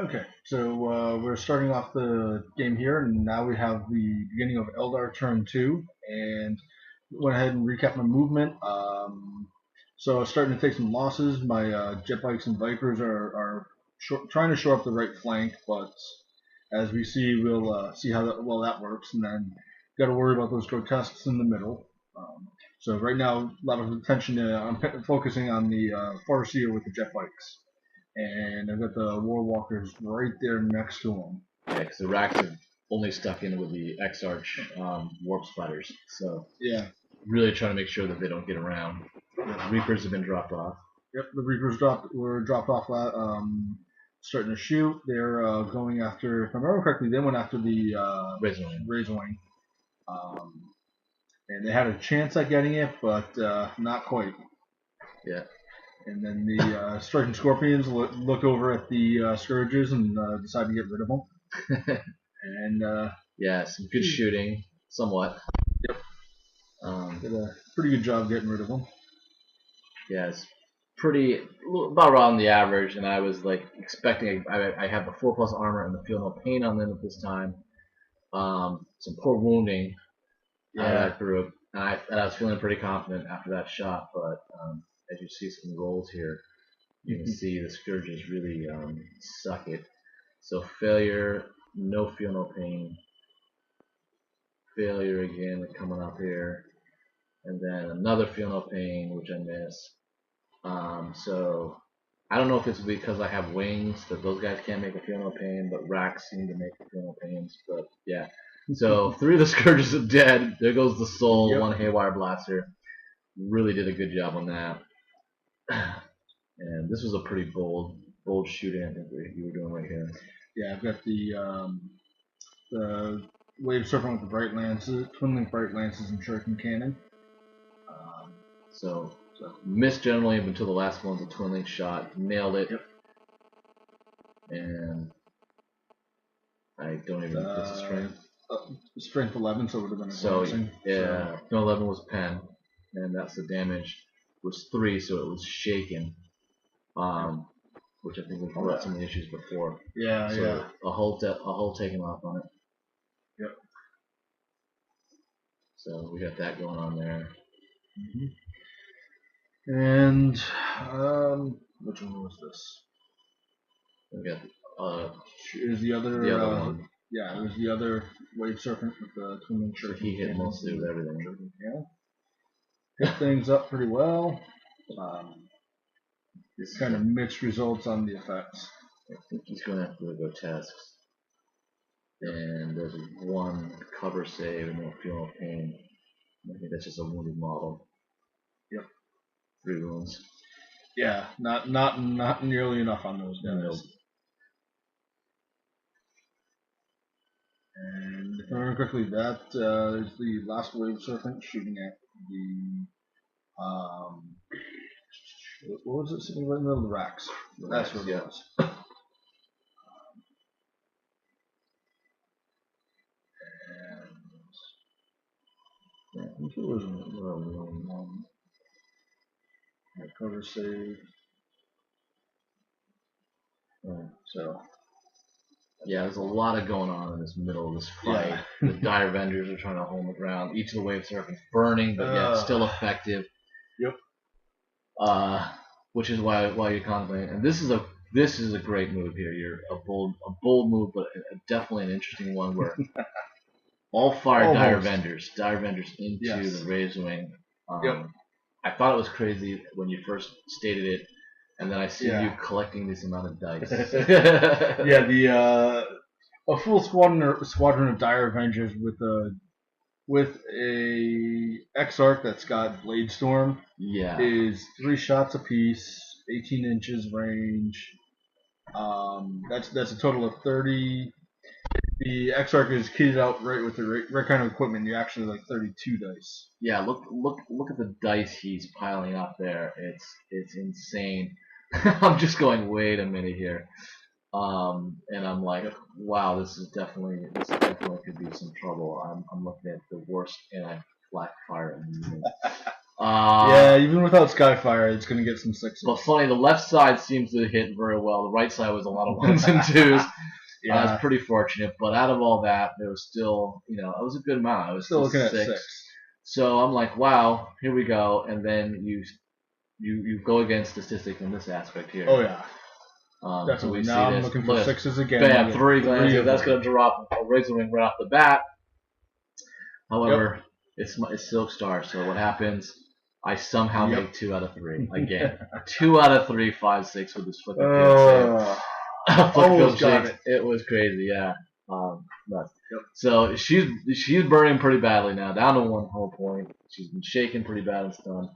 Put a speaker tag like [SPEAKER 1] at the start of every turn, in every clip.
[SPEAKER 1] Okay, so we're starting off the game here, and now we have the beginning of Eldar turn 2, and went ahead and recap my movement. So I was starting to take some losses. My jet bikes and Vipers are trying to shore up the right flank, but as we see, we'll see how well that works, and then got to worry about those grotesques in the middle. So right now, a lot of attention. I'm focusing on the Farseer with the jet bikes. And I've got the War Walkers right there next to them.
[SPEAKER 2] Yeah, because the racks have only stuck in with the X-Arch warp spiders, so
[SPEAKER 1] Yeah.
[SPEAKER 2] really trying to make sure that they don't get around. The Reapers have been dropped off.
[SPEAKER 1] Yep, the Reapers were dropped off. Starting to shoot. They're going after. If I remember correctly, they went after the Razorwing. And they had a chance at getting it, but not quite.
[SPEAKER 2] Yeah.
[SPEAKER 1] And then the Striking Scorpions look over at the Scourges and decide to get rid of them. And
[SPEAKER 2] yeah, some good shooting, somewhat.
[SPEAKER 1] Yep. Did a pretty good job getting rid of them.
[SPEAKER 2] Yeah, it's about around the average, and I was like expecting. I have the 4+ armor and the feel no pain on them at this time. Some poor wounding out of that group, and I was feeling pretty confident after that shot, but as you see some rolls here, you can see the Scourges really suck it. So failure, no feel, no pain. Failure again coming up here. And then another feel, no pain, which I miss. So I don't know if it's because I have wings that those guys can't make a feel, no pain, but racks seem to make a feel, no pains. But yeah. So 3 of the Scourges are dead. There goes the soul,
[SPEAKER 1] Yep.
[SPEAKER 2] 1 Haywire Blaster. Really did a good job on that. And this was a pretty bold shooting, I think, that you were doing right here.
[SPEAKER 1] Yeah, I've got the Wave Serpent with the Bright Lances, Twin Link Bright Lances, and Shuriken Cannon.
[SPEAKER 2] So missed generally up until the last one's a Twin Link shot. Nailed it.
[SPEAKER 1] Yep.
[SPEAKER 2] And I don't even know if it's a strength.
[SPEAKER 1] Strength 11, so it would have been a
[SPEAKER 2] glancing. Yeah, no, 11 was pen, and that's the damage was 3, so it was shaken. Which I think we brought some of the issues before.
[SPEAKER 1] Yeah,
[SPEAKER 2] so
[SPEAKER 1] yeah.
[SPEAKER 2] A hull taken off on it.
[SPEAKER 1] Yep.
[SPEAKER 2] So we got that going on there.
[SPEAKER 1] And which one was this?
[SPEAKER 2] We got
[SPEAKER 1] it was the other
[SPEAKER 2] one.
[SPEAKER 1] Yeah, it was the other Wave Serpent with the Twin Link
[SPEAKER 2] Shuriken. So he hit mostly with everything.
[SPEAKER 1] Yeah. Hit things up pretty well. It's kind of mixed results on the effects.
[SPEAKER 2] I think he's going after the grotesques. And there's 1 cover save and no feel no pain. I think that's just a wounded model.
[SPEAKER 1] Yep.
[SPEAKER 2] 3 wounds.
[SPEAKER 1] Yeah, not nearly enough on those guys.
[SPEAKER 2] Nope.
[SPEAKER 1] And if I remember correctly, that is the last Wave Serpent shooting at the what was it sitting right in the middle of the racks? That's what it was. And I think it was cover save. So
[SPEAKER 2] yeah, there's a lot of going on in this middle of this fight. Yeah. The Dire Vendors are trying to hold the ground. Each of the Wave Serpents burning, but yet still effective.
[SPEAKER 1] Yep.
[SPEAKER 2] Which is why you're contemplating. And this is a great move here. You're a bold move, but definitely an interesting one where all fire Dire Vendors into the Razorwing.
[SPEAKER 1] Yep.
[SPEAKER 2] I thought it was crazy when you first stated it. And then I see you collecting this amount of dice.
[SPEAKER 1] Yeah, a full squadron of Dire Avengers with a X-Arc that's got Blade Storm.
[SPEAKER 2] Yeah.
[SPEAKER 1] Is 3 shots apiece, 18 inches range. That's a total of 30. The X-Arc is kitted out right with the right kind of equipment. You actually like 32 dice.
[SPEAKER 2] Yeah, look at the dice he's piling up there. It's insane. I'm just going, wait a minute here, and I'm like, wow, this definitely could be some trouble. I'm looking at the worst anti-flak fire in the
[SPEAKER 1] Yeah, even without Skyfire, it's going to get some sixes.
[SPEAKER 2] But funny, the left side seems to hit very well. The right side was a lot of ones and twos.
[SPEAKER 1] Yeah.
[SPEAKER 2] I was pretty fortunate, but out of all that, there was still, it was a good amount. I was
[SPEAKER 1] Still looking at
[SPEAKER 2] six.
[SPEAKER 1] six.
[SPEAKER 2] So I'm like, wow, here we go. And then you go against statistics in this aspect here.
[SPEAKER 1] Oh yeah.
[SPEAKER 2] Definitely.
[SPEAKER 1] So now I'm looking for sixes again.
[SPEAKER 2] Bam, three glances. That's going to drop a Razor Wing right off the bat. However, it's Silk Star. So what happens? I somehow make 2 out of 3 again. 2 out of 3, 5, 6 with this flicker field shake. It was crazy, yeah. So she's burning pretty badly now, down to 1 whole point. She's been shaking pretty bad and stunned.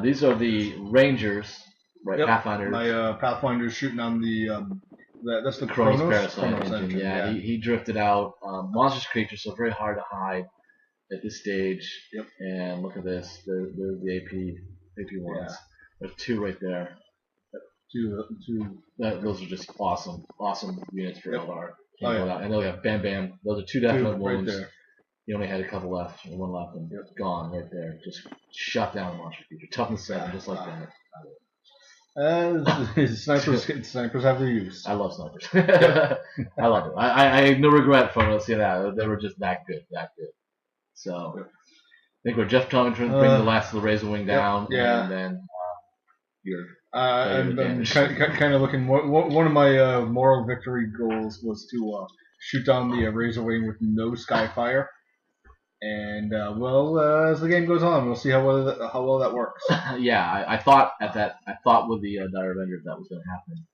[SPEAKER 2] These are the Rangers, right? Pathfinders.
[SPEAKER 1] My Pathfinder's shooting on the that's the
[SPEAKER 2] Kronos
[SPEAKER 1] Parasite
[SPEAKER 2] engine. Yeah, he drifted out. Monstrous creature, so very hard to hide at this stage.
[SPEAKER 1] Yep.
[SPEAKER 2] And look at this. There's the AP ones. Yeah. There's 2 right there.
[SPEAKER 1] Two.
[SPEAKER 2] Those are just awesome units for Eldar. I know we have Bam Bam. Those are 2 definite wounds. Right there. He only had a couple left, 1 left, and gone right there. Just shut down the monster creature. Toughness 7, just like that.
[SPEAKER 1] Snipers have their use.
[SPEAKER 2] I love snipers. I love it. I have no regret from it. See that they were just that good. So I think we're just trying to bring the last of the Razor Wing down, and then
[SPEAKER 1] I'm kind of looking. One of my moral victory goals was to shoot down the Razor Wing with no Skyfire, and as the game goes on, we'll see how well that works.
[SPEAKER 2] Yeah, I thought with the Dire Avengers that was going to happen.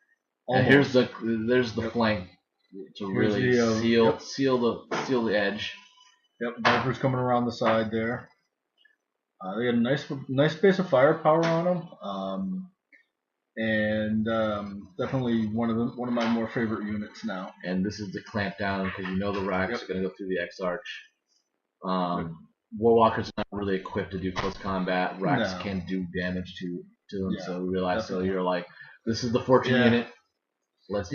[SPEAKER 2] Almost. And there's the flank to really seal the edge.
[SPEAKER 1] Yep, Viper's coming around the side there. They got a nice base of firepower on them, and definitely one of my more favorite units now.
[SPEAKER 2] And this is the clamp down because the racks are going to go through the X-Arch. Warwalkers are not really equipped to do close combat. Racks can do damage to them, so we realized. Definitely. So you're like, this is the fortune unit. Let's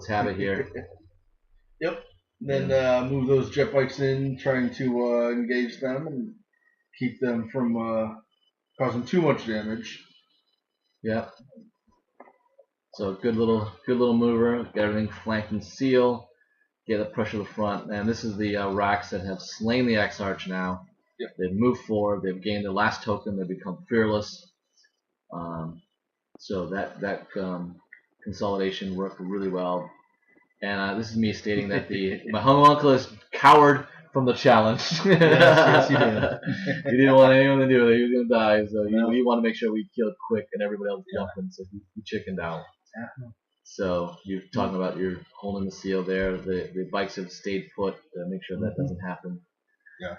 [SPEAKER 2] have it here.
[SPEAKER 1] Yep. Then move those jet bikes in, trying to engage them and keep them from causing too much damage.
[SPEAKER 2] Yeah. So good little mover. Get everything flanked and seal. Get the pressure to the front. And this is the racks that have slain the X-Arch now.
[SPEAKER 1] Yep.
[SPEAKER 2] They've moved forward. They've gained their last token. They've become fearless. So that consolidation worked really well. And this is me stating that my homunculus cowered from the challenge.
[SPEAKER 1] Yes, he did.
[SPEAKER 2] He didn't want anyone to do it. He was going to die, so he wanted to make sure we killed quick and everybody else jumping, so he chickened out. So you're talking about you're holding the seal there. The bikes have stayed put to make sure that doesn't happen.
[SPEAKER 1] Yeah.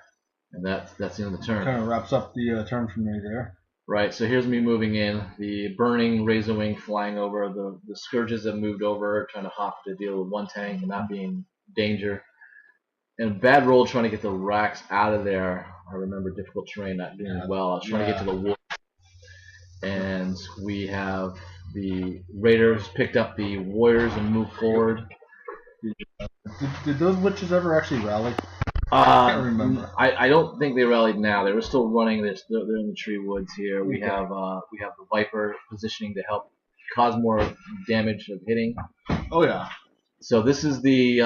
[SPEAKER 2] And that's the end of the turn.
[SPEAKER 1] Kind of wraps up the turn for me there.
[SPEAKER 2] Right, so here's me moving in. The burning Razor Wing flying over. The Scourges have moved over, trying to hop to deal with 1 tank and not being in danger. And bad roll trying to get the racks out of there. I remember difficult terrain not doing well. I was trying to get to the wood. And we have the Raiders picked up the Warriors and moved forward.
[SPEAKER 1] Did those witches ever actually rally? I can't remember.
[SPEAKER 2] I don't think they rallied now. They were still running. They're in the tree woods here. We have the Viper positioning to help cause more damage of hitting.
[SPEAKER 1] Oh yeah.
[SPEAKER 2] So this is the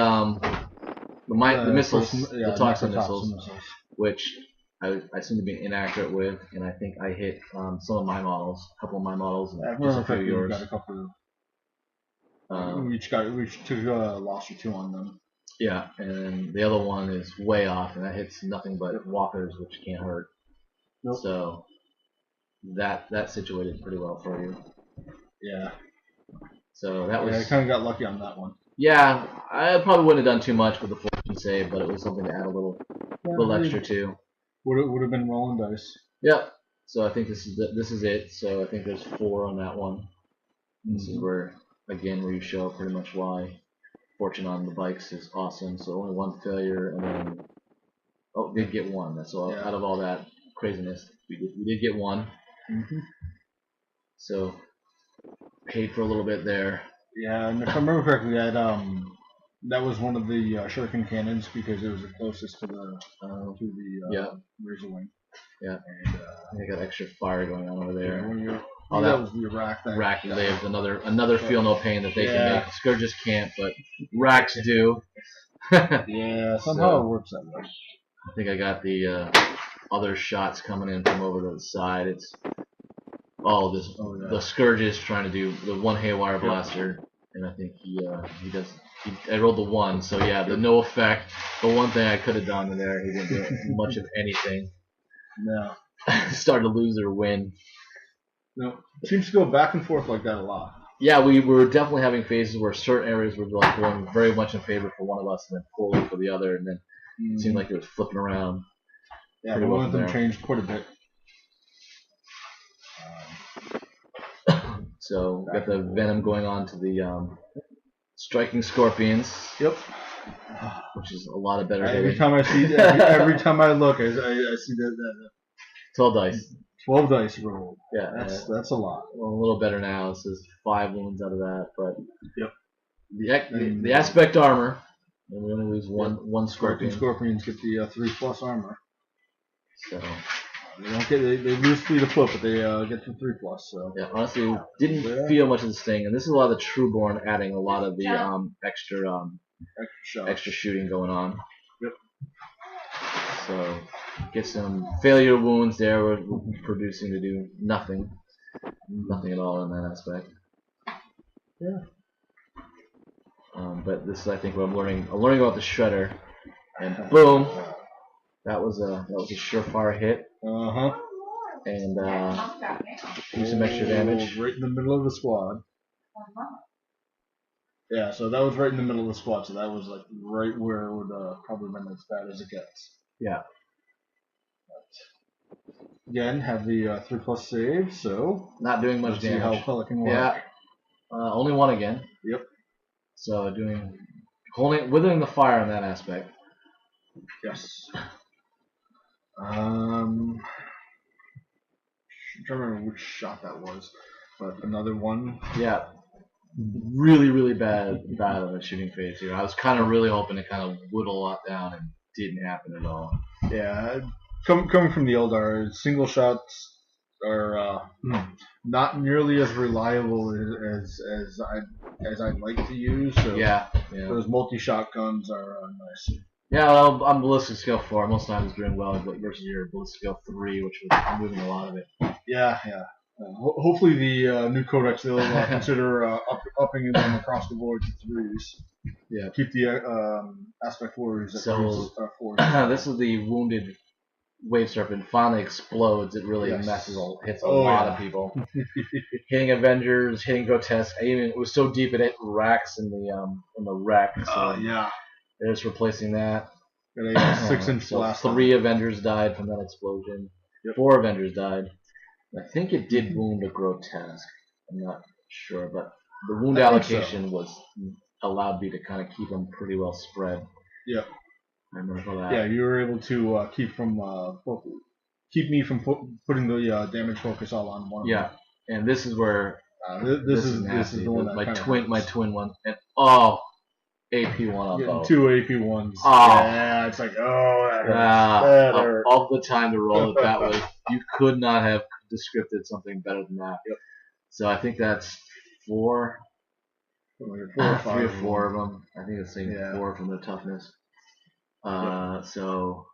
[SPEAKER 2] missiles, the toxin missiles, which I seem to be inaccurate with, and I think I hit some of my models, a couple of my models, and just a few of yours.
[SPEAKER 1] Got a couple. We each lost or 2 on them.
[SPEAKER 2] Yeah, and the other one is way off, and that hits nothing but walkers, which can't hurt.
[SPEAKER 1] Nope.
[SPEAKER 2] So that situated pretty well for you.
[SPEAKER 1] Yeah.
[SPEAKER 2] So that was.
[SPEAKER 1] I kind of got lucky on that one.
[SPEAKER 2] Yeah, I probably wouldn't have done too much with the fortune save, but it was something to add a little extra to.
[SPEAKER 1] Would have been rolling dice.
[SPEAKER 2] Yep. So I think this is it. So I think there's 4 on that one. This is where you show pretty much why fortune on the bikes is awesome. So only 1 failure, and then did get 1. That's all. Out of all that craziness, we did get 1. So paid for a little bit there.
[SPEAKER 1] Yeah, and if I remember correctly, that was one of the shuriken cannons because it was the closest to the Razor Wing.
[SPEAKER 2] Yeah.
[SPEAKER 1] And
[SPEAKER 2] I got extra fire going on over there.
[SPEAKER 1] Oh, that was the rack thing.
[SPEAKER 2] Rack lives another feel no pain that they can make. Scourges can't, but racks do.
[SPEAKER 1] Yeah, somehow it works that way.
[SPEAKER 2] I think I got the other shots coming in from over to the side. It's the Scourges trying to do the one haywire blaster, and I think he does. I rolled the 1, so yeah, the no effect. The one thing I could have done there, he didn't do much of anything.
[SPEAKER 1] No.
[SPEAKER 2] Started to lose their win.
[SPEAKER 1] No, it seems to go back and forth like that a lot.
[SPEAKER 2] Yeah, we were definitely having phases where certain areas were like going very much in favor for one of us, and then poorly for the other, and then it seemed like it was flipping around.
[SPEAKER 1] Yeah, but one of them changed quite a bit.
[SPEAKER 2] So got the venom going on to the striking scorpions.
[SPEAKER 1] Yep.
[SPEAKER 2] Which is a lot of better.
[SPEAKER 1] Every time I see, every time I look, I see that
[SPEAKER 2] 12 dice.
[SPEAKER 1] 12 dice rolled.
[SPEAKER 2] Yeah,
[SPEAKER 1] that's a lot.
[SPEAKER 2] Well, a little better now. It says 5 wounds out of that, but
[SPEAKER 1] yep.
[SPEAKER 2] The aspect armor, and we only lose one scorpion.
[SPEAKER 1] Scorpions get the 3+ armor.
[SPEAKER 2] So
[SPEAKER 1] they don't get they lose 3 to foot, but they get the 3+. So
[SPEAKER 2] yeah, honestly, didn't feel much of the sting, and this is a lot of the Trueborn adding a lot of the extra shooting going on.
[SPEAKER 1] Yep.
[SPEAKER 2] So get some failure wounds there. We're producing to do nothing at all in that aspect.
[SPEAKER 1] Yeah.
[SPEAKER 2] But this is, I think, what I'm learning. I'm learning about the shredder, and boom, that was a surefire hit. And do some extra damage.
[SPEAKER 1] Right in the middle of the squad. Yeah, so that was right in the middle of the squad. So that was like right where it would probably been as bad as it gets.
[SPEAKER 2] Yeah.
[SPEAKER 1] Again, have the 3+ save, so
[SPEAKER 2] not doing much damage.
[SPEAKER 1] See how Pelican works.
[SPEAKER 2] Yeah, only 1 again.
[SPEAKER 1] Yep.
[SPEAKER 2] So withering the fire in that aspect.
[SPEAKER 1] Yes. I'm trying to remember which shot that was, but another one.
[SPEAKER 2] Yeah. Really, really bad on the shooting phase here. I was kind of really hoping to kind of whittle a lot down, and didn't happen at all.
[SPEAKER 1] Yeah. Coming from the Eldar, single shots are not nearly as reliable as I'd like to use. So
[SPEAKER 2] yeah.
[SPEAKER 1] Those multi-shot guns are nice.
[SPEAKER 2] Yeah, well, I'm ballistic skill 4. Most times it's doing well, but versus your ballistic skill 3, which was moving a lot of it.
[SPEAKER 1] Yeah. Hopefully the new codex they'll consider upping them across the board to 3s.
[SPEAKER 2] Yeah.
[SPEAKER 1] Keep the aspect warriors at
[SPEAKER 2] 4s. This is the wounded Wave Serpent finally explodes. It really hits a lot of people. Hitting Avengers, hitting Grotesque. It was so deep it hit racks in the wreck. So they're just replacing that.
[SPEAKER 1] 6-inch blast.
[SPEAKER 2] 3 Avengers died from that explosion. 4 Avengers died. I think it did wound a Grotesque. I'm not sure, but the wound allocation allowed me to kind of keep them pretty well spread.
[SPEAKER 1] Yeah.
[SPEAKER 2] I remember that.
[SPEAKER 1] Yeah, you were able to keep me from putting the damage focus all on one.
[SPEAKER 2] Yeah, and this is where
[SPEAKER 1] this is the one
[SPEAKER 2] my twin one, and AP1 on both.
[SPEAKER 1] 2 AP1s. Yeah, it's like that hurt.
[SPEAKER 2] Of the time to roll it that way, you could not have descripted something better than that.
[SPEAKER 1] Yep.
[SPEAKER 2] So I think that's 4.
[SPEAKER 1] 4 or 5.
[SPEAKER 2] 3 or 4 of them. I think it's saying 4 from the toughness. So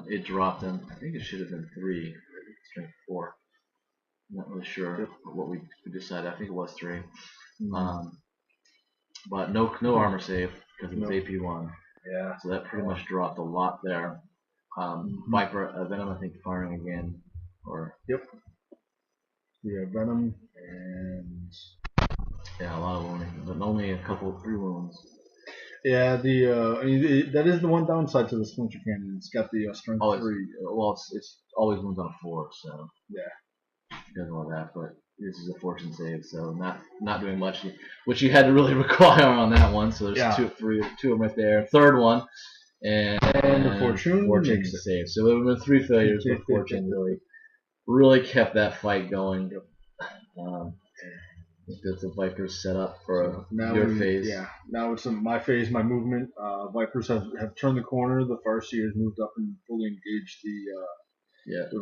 [SPEAKER 2] it dropped them. I think it should have been 3. Strength 4. I'm not really sure what we decided. I think it was 3. But no armor save because it was AP1.
[SPEAKER 1] Yeah.
[SPEAKER 2] So that pretty much dropped a lot there. Viper Venom, I think, firing again.
[SPEAKER 1] Yep. Yeah, Venom and
[SPEAKER 2] a lot of wounding, but only a couple, 3 wounds.
[SPEAKER 1] Yeah, that is the one downside to the Splinter Cannon. It's got the strength 3.
[SPEAKER 2] Well, it's always wounds on a 4, so
[SPEAKER 1] yeah,
[SPEAKER 2] it doesn't want that. But this is a fortune save, so not doing much, which you had to really require on that one. So there's 2 of them right there. Third one, and
[SPEAKER 1] the fortune
[SPEAKER 2] save. So there would have been 3 failures, but fortune really kept that fight going. That's the Vipers set up for your phase.
[SPEAKER 1] Yeah, now it's my phase, my movement. Vipers have turned the corner. The Farseers moved up and fully engaged
[SPEAKER 2] Yeah.
[SPEAKER 1] The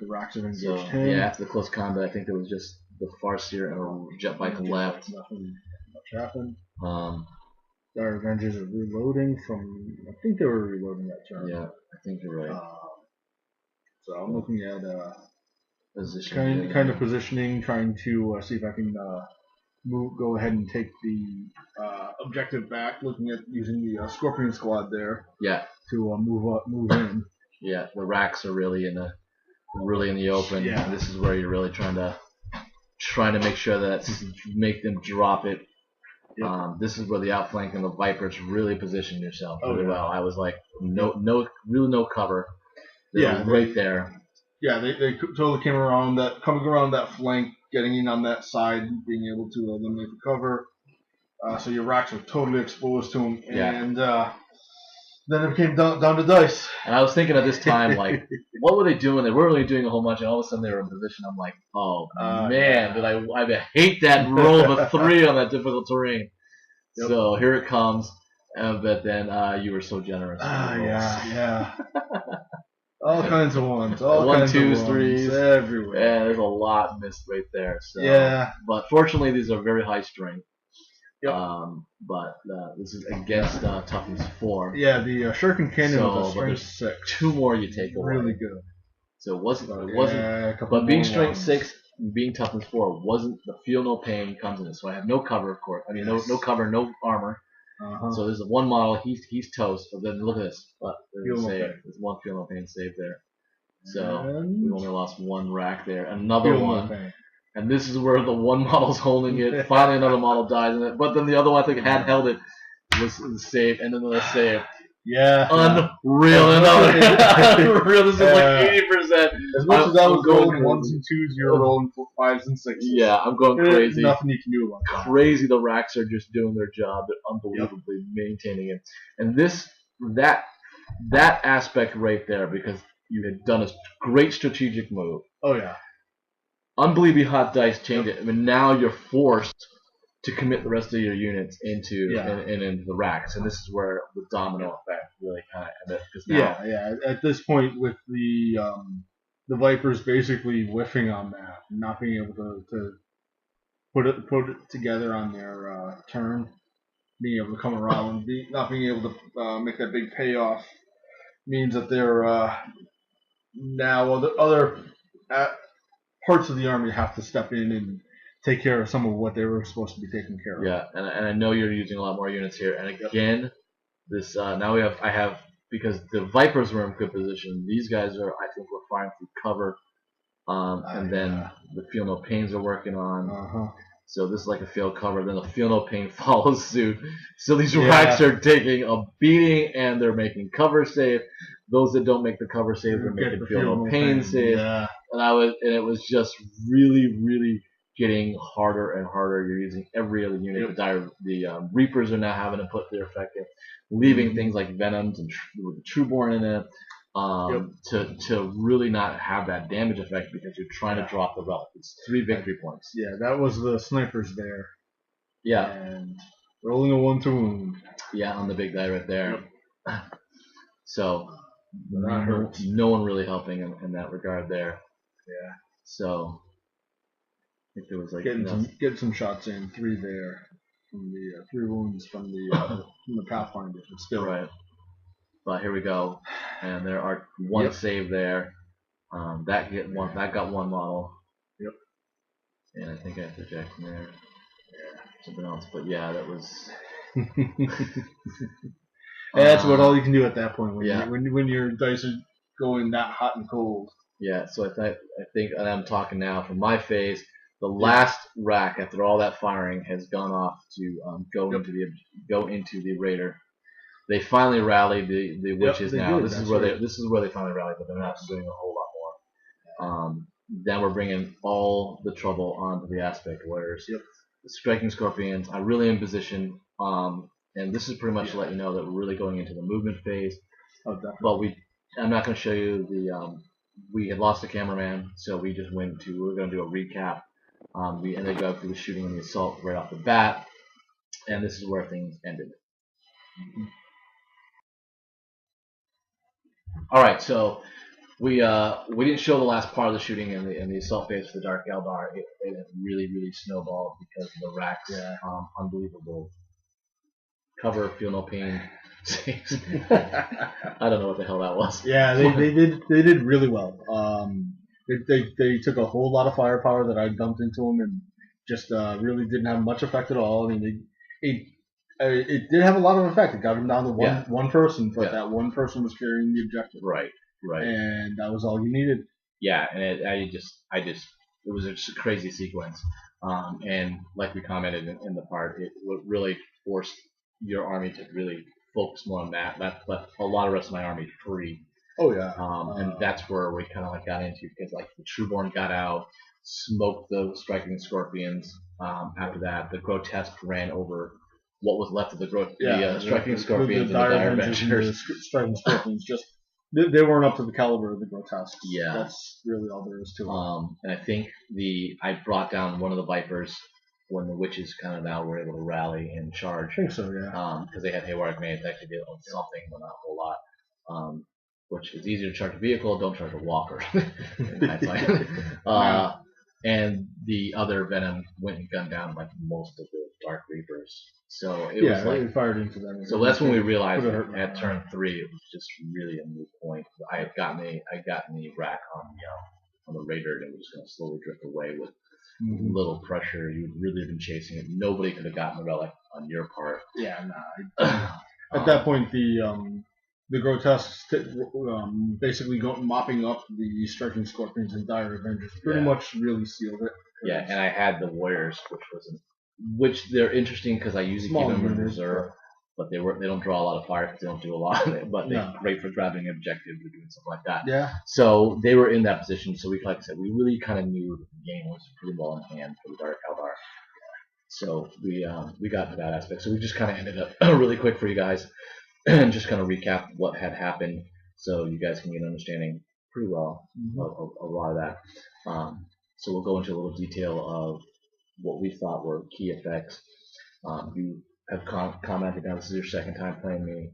[SPEAKER 1] racks have engaged
[SPEAKER 2] So
[SPEAKER 1] him.
[SPEAKER 2] yeah, after the close combat, I think there was just the Farseer and a jet bike left.
[SPEAKER 1] Nothing much happened.
[SPEAKER 2] Um,
[SPEAKER 1] Our Avengers are reloading from. I think they were reloading that turn.
[SPEAKER 2] yeah, I think you're right.
[SPEAKER 1] So I'm looking at
[SPEAKER 2] Position.
[SPEAKER 1] kind of positioning, trying to see if I can go ahead and take the objective back. Looking at using the Scorpion Squad there.
[SPEAKER 2] Yeah.
[SPEAKER 1] To move in.
[SPEAKER 2] Yeah, the racks are really in the open.
[SPEAKER 1] Yeah.
[SPEAKER 2] And this is where you're really trying to make sure that make them drop it. Yep. This is where the outflank and the Vipers really position yourself really well. I was like, really no cover. They were right there.
[SPEAKER 1] Yeah, they totally coming around that flank, getting in on that side, being able to eliminate the cover. So your racks are totally exposed to them, and then it became down to dice.
[SPEAKER 2] And I was thinking at this time, like, what were they doing? They weren't really doing a whole bunch, and all of a sudden they were in position. I'm like, oh man, did I hate that roll of a 3 on that difficult terrain. Yep. So here it comes, but then you were so generous.
[SPEAKER 1] Yeah. All kinds of ones. All
[SPEAKER 2] 1,
[SPEAKER 1] kinds
[SPEAKER 2] 2s,
[SPEAKER 1] of
[SPEAKER 2] 3s.
[SPEAKER 1] Everywhere.
[SPEAKER 2] Yeah, there's a lot missed right there. So,
[SPEAKER 1] yeah.
[SPEAKER 2] But fortunately, these are very high strength.
[SPEAKER 1] Yep.
[SPEAKER 2] But this is against Toughness 4.
[SPEAKER 1] Yeah, the Shuriken Cannon was a strength 6.
[SPEAKER 2] 2 more you take away.
[SPEAKER 1] Really good.
[SPEAKER 2] So it wasn't. But being strength 6, being Toughness 4 wasn't. The feel no pain comes in it. So I have no cover, of course. I mean, no cover, no armor. So there's one model, he's toast, but then look at this. There's a save. There's one feel no pain save there. So we only lost 1 rack there. Another one. And this is where the one model's holding it. Finally another model dies in it. But then the other one I think had held it was saved, and then another save.
[SPEAKER 1] Yeah.
[SPEAKER 2] Unreal. Unreal. This is like 80%.
[SPEAKER 1] As much as I was rolling 1s and 2s, you're rolling 5s and 6s.
[SPEAKER 2] Yeah, I'm going crazy.
[SPEAKER 1] Nothing you can do about that.
[SPEAKER 2] Crazy. The racks are just doing their job. They're unbelievably maintaining it. And that aspect right there, because you had done a great strategic move.
[SPEAKER 1] Oh yeah.
[SPEAKER 2] Unbelievably hot dice changed it. I mean, now you're forced to commit the rest of your units into the racks, and this is where the domino effect really kind of ended.
[SPEAKER 1] At this point, with the Vipers basically whiffing on that, not being able to put it together on their turn, being able to come around, not being able to make that big payoff, means that they're now other parts of the army have to step in and take care of some of what they were supposed to be taking care of.
[SPEAKER 2] Yeah, and I know you're using a lot more units here. And again, this now I have because the Vipers were in good position. These guys are, I think, we're firing through cover, and then the Feel No Pains are working on. So this is like a field cover. Then the Feel No Pain follows suit. So these racks are taking a beating, and they're making cover save. Those that don't make the cover save are making Feel No Pain save.
[SPEAKER 1] Yeah.
[SPEAKER 2] And it was just really, really getting harder and harder. You're using every other unit. The Reapers are now having to put their effect in, leaving things like Venoms and with the Trueborn in it to really not have that damage effect because you're trying to drop the relic. It's 3 victory points.
[SPEAKER 1] Yeah, that was the snipers there.
[SPEAKER 2] Yeah.
[SPEAKER 1] And rolling a 1 to wound.
[SPEAKER 2] Yeah, on the big die right there. Yep. So no one really helping in that regard there.
[SPEAKER 1] Yeah.
[SPEAKER 2] So I think there was like
[SPEAKER 1] getting some shots in, 3 there from the 3 wounds from the Pathfinder. Still
[SPEAKER 2] right. But here we go, and there are 1 save there. That got 1 model.
[SPEAKER 1] Yep.
[SPEAKER 2] And I think I have to eject from there. Yeah. Something else, but yeah, that was.
[SPEAKER 1] That's about all you can do at that point when
[SPEAKER 2] when
[SPEAKER 1] your dice are going that hot and cold.
[SPEAKER 2] Yeah, so I think, and I'm talking now from my phase. The last rack after all that firing has gone off to go into the raider. They finally rallied the witches now. This is where they finally rallied, but they're not doing a whole lot more. Then we're bringing all the trouble onto the aspect warriors.
[SPEAKER 1] Yep.
[SPEAKER 2] The striking scorpions are really in position. And this is pretty much to let you know that we're really going into the movement phase.
[SPEAKER 1] Oh, definitely.
[SPEAKER 2] But I'm not going to show you the. We had lost the cameraman, so we just went to. We're going to do a recap. We ended up through the shooting and the assault right off the bat, and this is where things ended. All right, so we didn't show the last part of the shooting in the assault phase for the Dark Eldar. It really snowballed because of the racks.
[SPEAKER 1] Yeah.
[SPEAKER 2] Unbelievable. Cover, feel no pain. I don't know what the hell that was.
[SPEAKER 1] Yeah, they did really well. They took a whole lot of firepower that I dumped into them and just really didn't have much effect at all. I mean, it did have a lot of effect. It got them down to one person, but that one person was carrying the objective.
[SPEAKER 2] Right.
[SPEAKER 1] And that was all you needed.
[SPEAKER 2] Yeah, and it was just a crazy sequence. And like we commented in the part, it really forced your army to really focus more on that. That left a lot of the rest of my army free.
[SPEAKER 1] Oh yeah.
[SPEAKER 2] And that's where we kind of like got into, because like the Trueborn got out, smoked the striking scorpions. After that, the grotesque ran over what was left of the striking scorpions
[SPEAKER 1] and the dire avengers. The striking scorpions just they weren't up to the caliber of the grotesque.
[SPEAKER 2] Yeah,
[SPEAKER 1] that's really all there is to it.
[SPEAKER 2] And I think I brought down one of the Vipers when the witches kind of now were able to rally and charge.
[SPEAKER 1] I think so, yeah.
[SPEAKER 2] Because they had Haywire Grenades that actually did something, but not a whole lot. Which is easier to charge a vehicle, don't charge a walker. And the other Venom went and gunned down like most of the Dark Reapers. So it was like,
[SPEAKER 1] we fired into them.
[SPEAKER 2] So that's when we realized at turn 3 it was just really a moot point. I had gotten the rack on the Raider, and it was just going to slowly drift away with little pressure. You'd really been chasing it. Nobody could have gotten the relic on your part.
[SPEAKER 1] Yeah, nah. At that point, the grotesques basically mopping up the striking scorpions and dire avengers pretty much really sealed it.
[SPEAKER 2] Yeah, and I had the warriors, which they're interesting because I usually keep them in reserve, but they don't draw a lot of fire because they don't do a lot, but they're great for grabbing objectives or doing stuff like that.
[SPEAKER 1] Yeah.
[SPEAKER 2] So they were in that position. So we, like I said, we really kind of knew that the game was pretty well in hand for the Dark Eldar. So we got to that aspect. So we just kind of ended up really quick for you guys. And just kind of recap what had happened, so you guys can get an understanding pretty well of a lot of that. So we'll go into a little detail of what we thought were key effects. You have commented now this is your second time playing me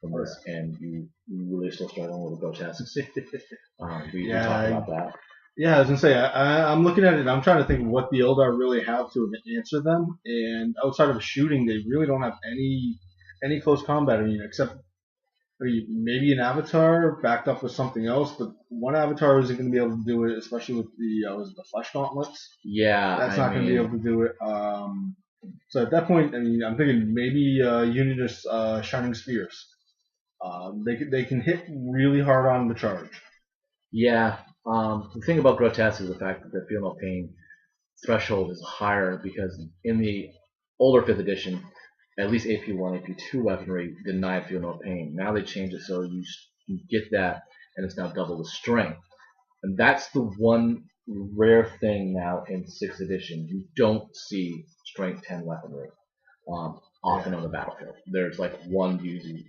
[SPEAKER 2] from this, and you really still struggling with the grotesques. We talked about that.
[SPEAKER 1] Yeah, I was gonna say I'm looking at it and I'm trying to think of what the Eldar really have to answer them, and outside of shooting, they really don't have any close combat, except maybe an avatar backed up with something else, but one avatar isn't going to be able to do it, especially with the flesh gauntlets.
[SPEAKER 2] Yeah,
[SPEAKER 1] that's not going to be able to do it. So at that point, I'm thinking maybe Unitas Shining Spears. They can hit really hard on the charge.
[SPEAKER 2] Yeah, the thing about grotesque is the fact that the feel no pain threshold is higher, because in the older 5th edition, at least AP1, AP2 weaponry denied feel no pain. Now they changed it so you get that, and it's now double the strength. And that's the one rare thing now in 6th edition. You don't see strength 10 weaponry often on the battlefield. There's like one using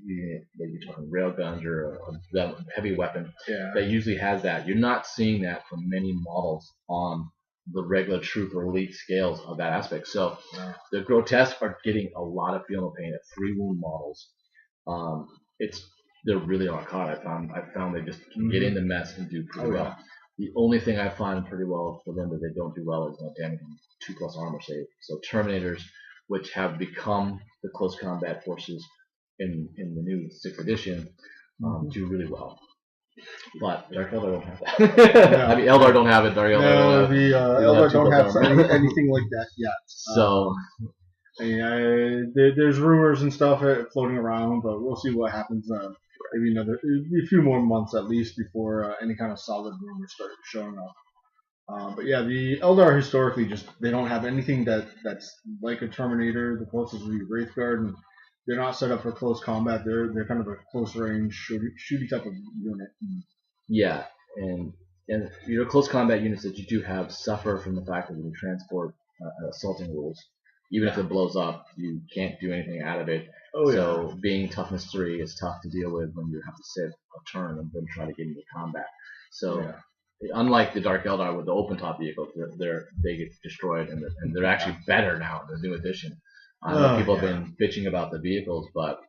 [SPEAKER 2] maybe talking railguns or a heavy weapon that usually has that. You're not seeing that from many models on the regular troop or elite scales of that aspect. So the grotesque are getting a lot of feel no pain at 3 wound models. They're really on card. I found they just get in the mess and do pretty well. The only thing I find pretty well for them that they don't do well is damaging 2+ armor save. So Terminators, which have become the close combat forces in the new 6th edition, do really well. But Dark Eldar don't have that. I mean, Eldar don't have it. Dark Eldar
[SPEAKER 1] Eldar don't have anything like that yet.
[SPEAKER 2] So,
[SPEAKER 1] there's rumors and stuff floating around, but we'll see what happens. Maybe a few more months at least before any kind of solid rumors start showing up. But yeah, the Eldar historically they don't have anything that's like a Terminator. The closest would be Wraithguard, and they're not set up for close combat. They're kind of a close range shooty type of unit.
[SPEAKER 2] Yeah, and your close combat units that you do have suffer from the fact that the transport assaulting rules. Even if it blows up, you can't do anything out of it. So being toughness 3 is tough to deal with when you have to sit a turn and then try to get into combat. So unlike the Dark Eldar with the open top vehicles, they get destroyed, and they're actually better now in the new edition. I know people have been bitching about the vehicles, but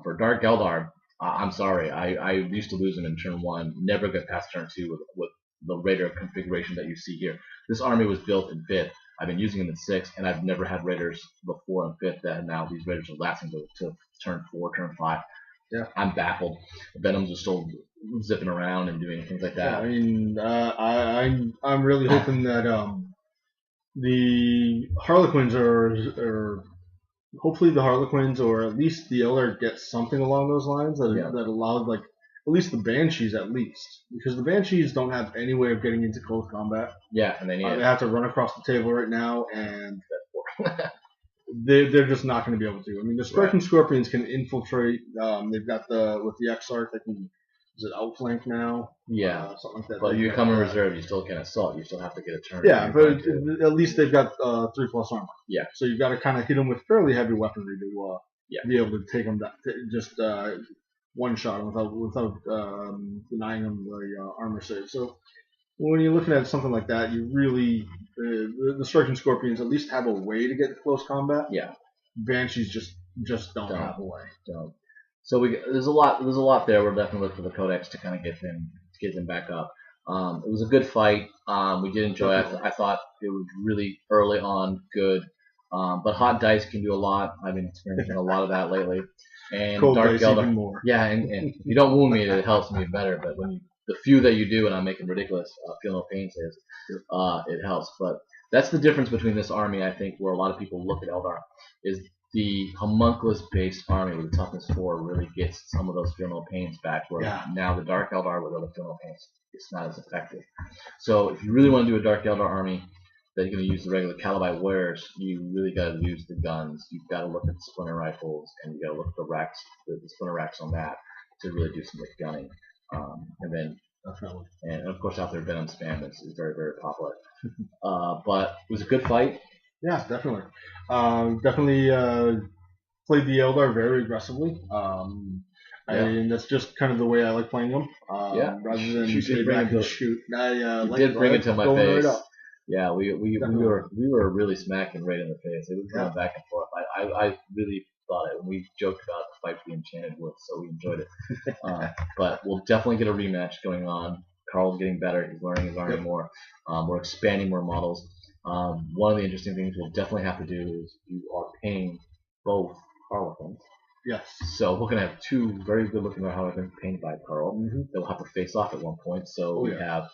[SPEAKER 2] for Dark Eldar, I'm sorry. I used to lose them in turn one. Never got past turn two with the Raider configuration that you see here. This army was built in fifth. I've been using them in sixth, and I've never had Raiders before in fifth. That now these Raiders are lasting to turn four, turn five.
[SPEAKER 1] Yeah.
[SPEAKER 2] I'm baffled. The Venoms are still zipping around and doing things like
[SPEAKER 1] Yeah,
[SPEAKER 2] that.
[SPEAKER 1] I mean, I'm really hoping that the Harlequins are hopefully the Harlequins or at least the Eldar get something along those lines that allows like at least the Banshees at least, because the Banshees don't have any way of getting into close combat.
[SPEAKER 2] Yeah, and they need
[SPEAKER 1] They have to run across the table right now, and they're just not going to be able to. I mean, the Striking Scorpions can infiltrate. They've got with the Exarch, they can. Is it outflank now?
[SPEAKER 2] Yeah,
[SPEAKER 1] something like that.
[SPEAKER 2] But you come in reserve, you still can't assault. You still have to get a turn.
[SPEAKER 1] Yeah, but at least they've got 3+ armor.
[SPEAKER 2] Yeah.
[SPEAKER 1] So you've got to kind of hit them with fairly heavy weaponry to be able to take them down, just one shot without denying them the armor save. So when you're looking at something like that, you really the Striking Scorpions at least have a way to get close combat.
[SPEAKER 2] Yeah.
[SPEAKER 1] Banshees just don't have a way.
[SPEAKER 2] Don't. So there's a lot there. We're definitely looking for the codex to kind of get them back up. It was a good fight. We did enjoy it. I thought it was really early on good. But hot dice can do a lot. I've been experiencing a lot of that lately. And
[SPEAKER 1] Cold
[SPEAKER 2] Dark
[SPEAKER 1] dice
[SPEAKER 2] Eldar,
[SPEAKER 1] even more.
[SPEAKER 2] Yeah, and you don't wound me, it helps me better. But the few that you do, and I'm making ridiculous, feel no pain says, it helps. But that's the difference between this army, I think, where a lot of people look at Eldar, is the homunculus-based army with the toughness 4 really gets some of those feel no pains back. Where now the Dark Eldar with other feel no pains, it's not as effective. So if you really want to do a Dark Eldar army that you're going to use the regular Calibi wares, you really got to use the guns. You've got to look at the splinter rifles, and you got to look at the racks, the splinter racks on that to really do some gunning. And then, and of course, out there, Venom spam is very, very popular. But it was a good fight.
[SPEAKER 1] Yeah, definitely. Definitely played the Eldar very aggressively. And that's just kind of the way I like playing them. Rather than stay back and shoot.
[SPEAKER 2] You did bring it to my face. Yeah, we were really smacking right in the face. It was going back and forth. I really thought it. We joked about the fight for the Enchanted Woods, so we enjoyed it. But we'll definitely get a rematch going on. Carl's getting better. He's learning his army more. We're expanding more models. One of the interesting things we'll definitely have to do is you are paying both Harlequins.
[SPEAKER 1] Yes.
[SPEAKER 2] So we're gonna have two very good-looking Harlequins painted by Carl.
[SPEAKER 1] Mm-hmm.
[SPEAKER 2] They'll have to face off at one point. So we have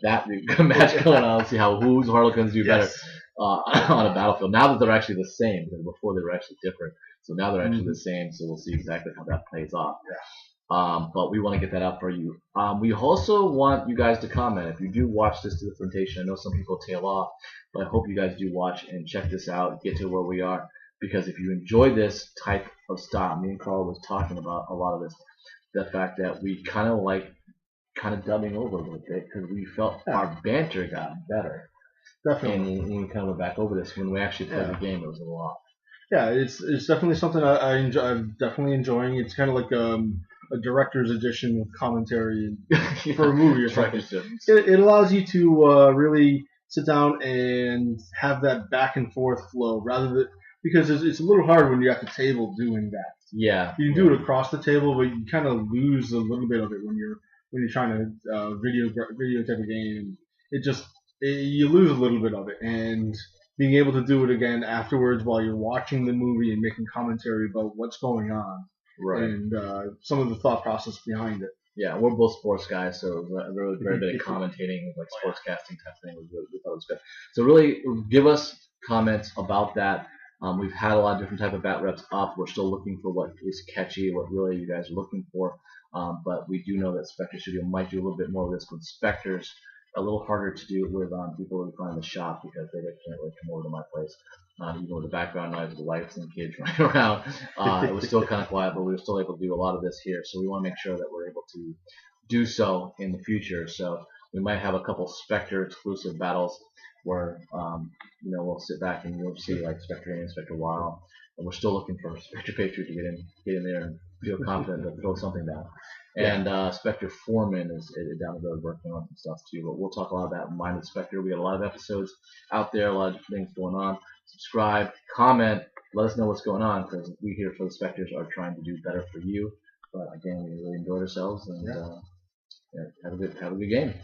[SPEAKER 2] that match going on. See how whose Harlequins do better on a battlefield. Now that they're actually the same, because before they were actually different. So now they're actually the same. So we'll see exactly how that plays off. Yeah. But we want to get that out for you. We also want you guys to comment. If you do watch this to the presentation, I know some people tail off, but I hope you guys do watch and check this out, get to where we are. Because if you enjoy this type of style, me and Carl was talking about a lot of this, the fact that we kind of dubbing over a little bit because we felt our banter got better. Definitely. And when we kind of went back over this, when we actually played the game, it was a lot.
[SPEAKER 1] Yeah, it's definitely something I enjoy. I'm definitely enjoying. It's kind of like a director's edition with commentary for a movie or something. It allows you to really sit down and have that back and forth flow rather than. Because it's a little hard when you're at the table doing that.
[SPEAKER 2] Yeah.
[SPEAKER 1] You can do it across the table, but you kind of lose a little bit of it when you're trying to videotape a game. You lose a little bit of it, and being able to do it again afterwards while you're watching the movie and making commentary about what's going on, and some of the thought process behind it.
[SPEAKER 2] Yeah, we're both sports guys, so there was very bit of commentating, like sportscasting type thing. We thought it was good. So really, give us comments about that. We've had a lot of different type of BatReps up. We're still looking for what is catchy, what really you guys are looking for. But we do know that Spectre Studio might do a little bit more of this with Spectres. A little harder to do with people who find the shop because they can't really come over to my place. Even with the background noise of the wives and kids running around, it was still kind of quiet, but we were still able to do a lot of this here. So we want to make sure that we're able to do so in the future. So we might have a couple Spectre exclusive battles where we'll sit back and you'll see like Spectre and Spectre Wild, and we're still looking for Spectre Patriot to get in there and feel confident to throw something down. And Spectre Foreman is down the road working on some stuff too. But we'll talk a lot about Minded Spectre. We got a lot of episodes out there, a lot of things going on. Subscribe, comment, let us know what's going on because we here for the Spectres are trying to do better for you. But again, we really enjoyed ourselves and
[SPEAKER 1] Yeah.
[SPEAKER 2] have a good game.